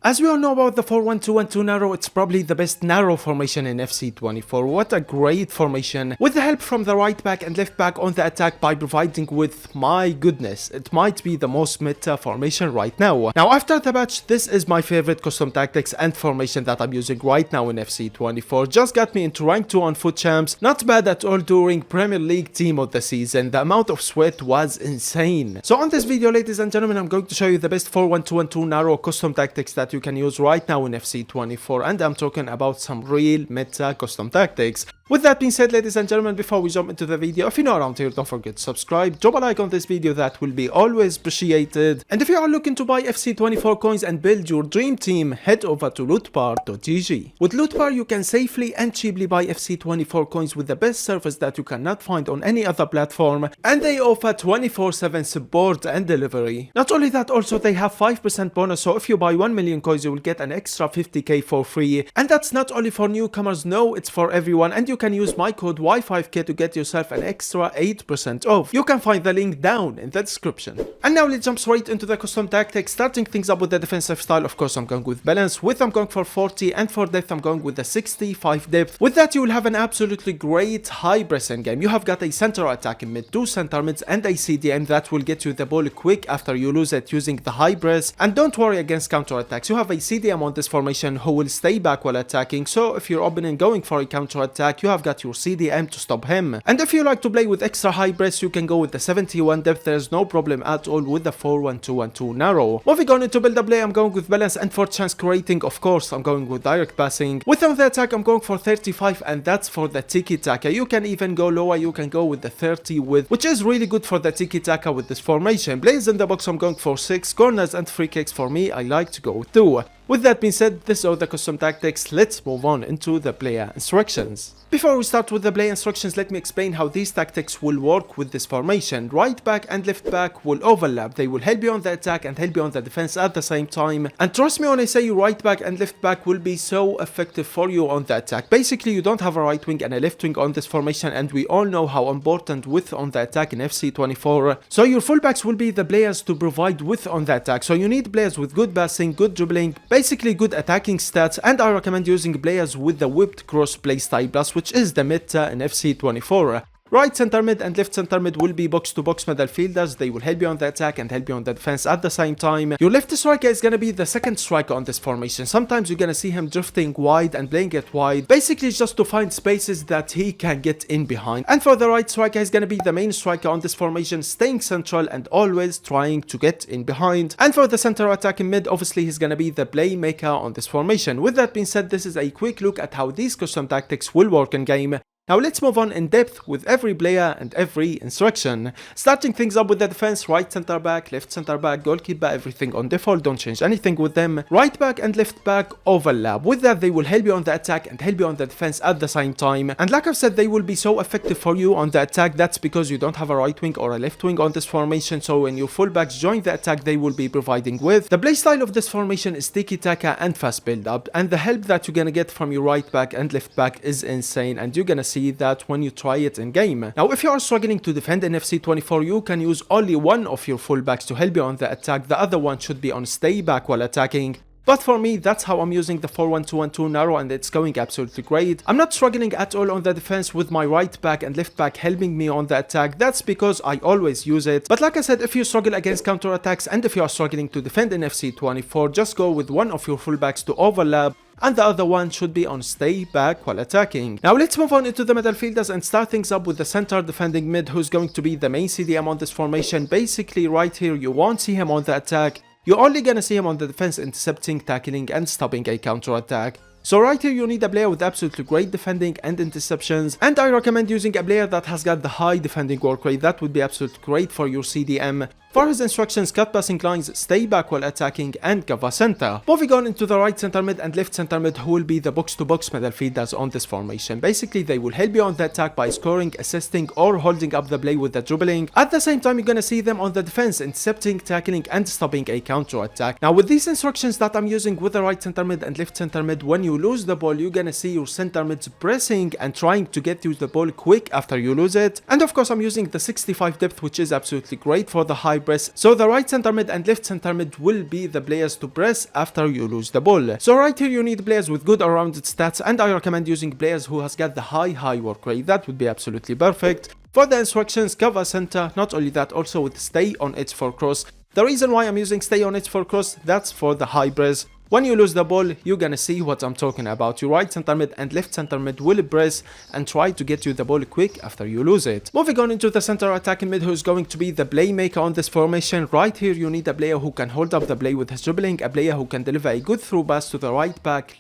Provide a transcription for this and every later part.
As we all know about the 4-1-2-1-2 narrow, it's probably the best narrow formation in FC24. What a great formation, with the help from the right back and left back on the attack by providing with, my goodness, it might be the most meta formation right now. Now after the patch, this is my favorite custom tactics and formation that I'm using right now in FC24. Just got me into rank 2 on Foot Champs, not bad at all during Premier League team of the season. The amount of sweat was insane. So on this video, ladies and gentlemen, I'm going to show you the best 4-1-2-1-2 narrow custom tactics that you can use right now in FC24, and I'm talking about some real meta custom tactics. With that being said, ladies and gentlemen, before we jump into the video, if you're not around here, don't forget to subscribe, drop a like on this video, that will be always appreciated. And if you are looking to buy FC24 coins and build your dream team, head over to lootbar.gg. With Lootbar, you can safely and cheaply buy FC24 coins with the best service that you cannot find on any other platform, and they offer 24/7 support and delivery. Not only that, also they have 5% bonus, so if you buy 1 million coins, you will get an extra 50k for free. And that's not only for newcomers, no, it's for everyone, and you can use my code Y5K to get yourself an extra 8% off. You can find the link down in the description. And now let's jump straight into the custom tactics, starting things up with the defensive style. Of course, I'm going with balance. Width, I'm going for 40, and for depth, I'm going with the 65 depth. With that, you will have an absolutely great high press in game. You have got a center attack in mid, 2 center mids, and a CDM that will get you the ball quick after you lose it using the high press. And don't worry against counter attacks. You have a CDM on this formation who will stay back while attacking, so if you're opening going for a counter attack, you have got your CDM to stop him. And if you like to play with extra high press, you can go with the 71 depth. There's no problem at all with the 4-1-2-1-2 narrow. Moving on into build a play, I'm going with balance, and for chance creating, of course, I'm going with direct passing. With on the attack, I'm going for 35, and that's for the tiki-taka. You can even go lower, you can go with the 30 width, which is really good for the tiki-taka with this formation. Plays in the box, I'm going for 6. Corners and free kicks for me, I like to go with 2. With that being said, these are the custom tactics. Let's move on into the player instructions. Before we start with the play instructions, let me explain how these tactics will work with this formation. Right back and left back will overlap. They will help you on the attack and help you on the defense at the same time. And trust me when I say right back and left back will be so effective for you on the attack. Basically, you don't have a right wing and a left wing on this formation, and we all know how important width on the attack in FC24. So your fullbacks will be the players to provide width on the attack. So you need players with good passing, good dribbling, basically good attacking stats, and I recommend using players with the whipped cross playstyle plus, which is the meta in FC24. Right center mid and left center mid will be box to box midfielders. They will help you on the attack and help you on the defense at the same time. Your left striker is gonna be the second striker on this formation. Sometimes you're gonna see him drifting wide and playing it wide, basically just to find spaces that he can get in behind. And for the right striker, he's gonna be the main striker on this formation, staying central and always trying to get in behind. And for the center attacking mid, obviously he's gonna be the playmaker on this formation. With that being said, this is a quick look at how these custom tactics will work in game. Now let's move on in depth with every player and every instruction. Starting things up with the defense, right center back, left center back, goalkeeper, everything on default, don't change anything with them. Right back and left back overlap. With that, they will help you on the attack and help you on the defense at the same time. And like I've said, they will be so effective for you on the attack. That's because you don't have a right wing or a left wing on this formation, so when your fullbacks join the attack, they will be providing with. The playstyle of this formation is tiki-taka and fast build up, and the help that you're gonna get from your right back and left back is insane, and you're gonna see that when you try it in game. Now if you are struggling to defend in FC24, you can use only one of your fullbacks to help you on the attack. The other one should be on stay back while attacking. But for me, that's how I'm using the 4-1-2-1-2 narrow, and it's going absolutely great. I'm not struggling at all on the defense with my right back and left back helping me on the attack. That's because I always use it. But like I said, if you struggle against counter attacks and if you are struggling to defend in FC24, just go with one of your fullbacks to overlap, and the other one should be on stay back while attacking. Now let's move on into the midfielders and start things up with the center defending mid, who's going to be the main CDM on this formation. Basically right here, you won't see him on the attack. You're only gonna see him on the defense, intercepting, tackling, and stopping a counter attack. So right here you need a player with absolutely great defending and interceptions, and I recommend using a player that has got the high defending work rate. That would be absolutely great for your CDM. For his instructions, cut passing lines, stay back while attacking, and cover center. Moving on into the right center mid and left center mid, who will be the box-to-box midfielders on this formation. Basically, they will help you on the attack by scoring, assisting, or holding up the play with the dribbling. At the same time, you're gonna see them on the defense, intercepting, tackling, and stopping a counter attack. Now, with these instructions that I'm using with the right center mid and left center mid, when you you lose the ball, you're gonna see your center mids pressing and trying to get you the ball quick after you lose it. And of course I'm using the 65 depth, which is absolutely great for the high press. So the right center mid and left center mid will be the players to press after you lose the ball. So right here you need players with good all-rounded stats, and I recommend using players who has got the high work rate. That would be absolutely perfect. For the instructions, cover center, not only that, also with stay on edge for cross. The reason why I'm using stay on edge for cross, that's for the high press. When you lose the ball, you're gonna see what I'm talking about. Your right center mid and left center mid will press and try to get you the ball quick after you lose it. Moving on into the center attacking mid, who's going to be the playmaker on this formation. Right here you need a player who can hold up the play with his dribbling, a player who can deliver a good through pass to the right back,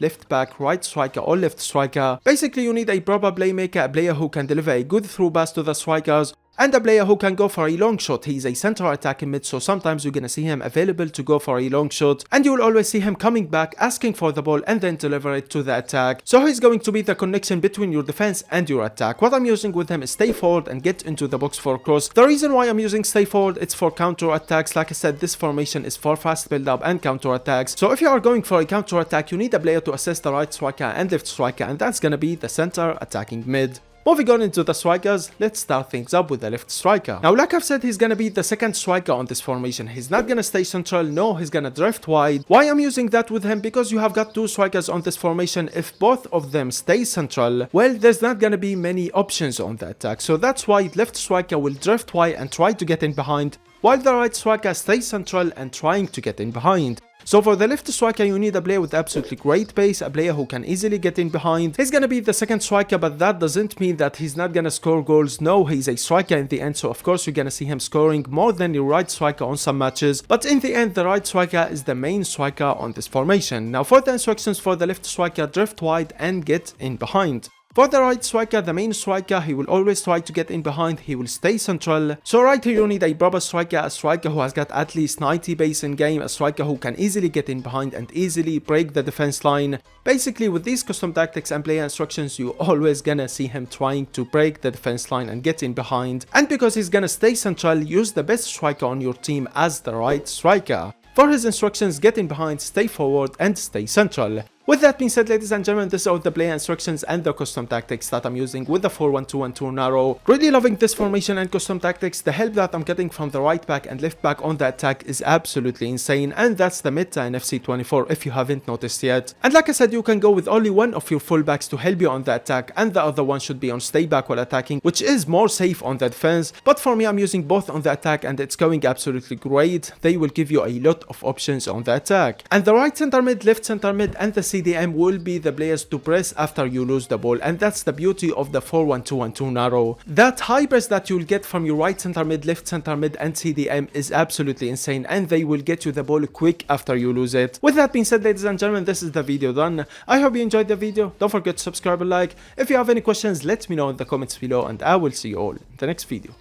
right striker or left striker. Basically you need a proper playmaker, a player who can deliver a good through pass to the strikers, and a player who can go for a long shot. He's a center attacking mid, so sometimes you're gonna see him available to go for a long shot, and you will always see him coming back, asking for the ball and then deliver it to the attack. So he's going to be the connection between your defense and your attack. What I'm using with him is stay forward and get into the box for cross. The reason why I'm using stay forward, it's for counter attacks. Like I said, this formation is for fast build up and counter attacks. So if you are going for a counter attack, you need a player to assist the right striker and left striker, and that's gonna be the center attacking mid. Moving on into the strikers, let's start things up with the left striker. Now, like I've said, he's gonna be the second striker on this formation. He's not gonna stay central, no, he's gonna drift wide. Why I'm using that with him? Because you have got two strikers on this formation. If both of them stay central, well, there's not gonna be many options on the attack. So that's why left striker will drift wide and try to get in behind, while the right striker stays central and trying to get in behind. So for the left striker, you need a player with absolutely great pace, a player who can easily get in behind. He's gonna be the second striker, but that doesn't mean that he's not gonna score goals. No, he's a striker in the end, so of course you're gonna see him scoring more than your right striker on some matches. But in the end, the right striker is the main striker on this formation. Now for the instructions for the left striker, drift wide and get in behind. For the right striker, the main striker, he will always try to get in behind, he will stay central. So right here you need a proper striker, a striker who has got at least 90 pace in game, a striker who can easily get in behind and easily break the defense line. Basically with these custom tactics and player instructions, you always gonna see him trying to break the defense line and get in behind. And because he's gonna stay central, use the best striker on your team as the right striker. For his instructions, get in behind, stay forward and stay central. With that being said, ladies and gentlemen, this is all the player instructions and the custom tactics that I'm using with the 4-1-2-1-2 narrow. Really loving this formation and custom tactics. The help that I'm getting from the right back and left back on the attack is absolutely insane, and that's the meta in FC24 if you haven't noticed yet. And like I said, you can go with only one of your fullbacks to help you on the attack, and the other one should be on stay back while attacking, which is more safe on the defense. But for me, I'm using both on the attack and it's going absolutely great. They will give you a lot of options on the attack. And the right center mid, left center mid and the CDM will be the players to press after you lose the ball, and that's the beauty of the 4-1-2-1-2 narrow. That high press that you'll get from your right center mid, left center mid and CDM is absolutely insane, and they will get you the ball quick after you lose it. With that being said, ladies and gentlemen, this is the video done. I hope you enjoyed the video. Don't forget to subscribe and like. If you have any questions, let me know in the comments below, and I will see you all in the next video.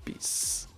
Peace.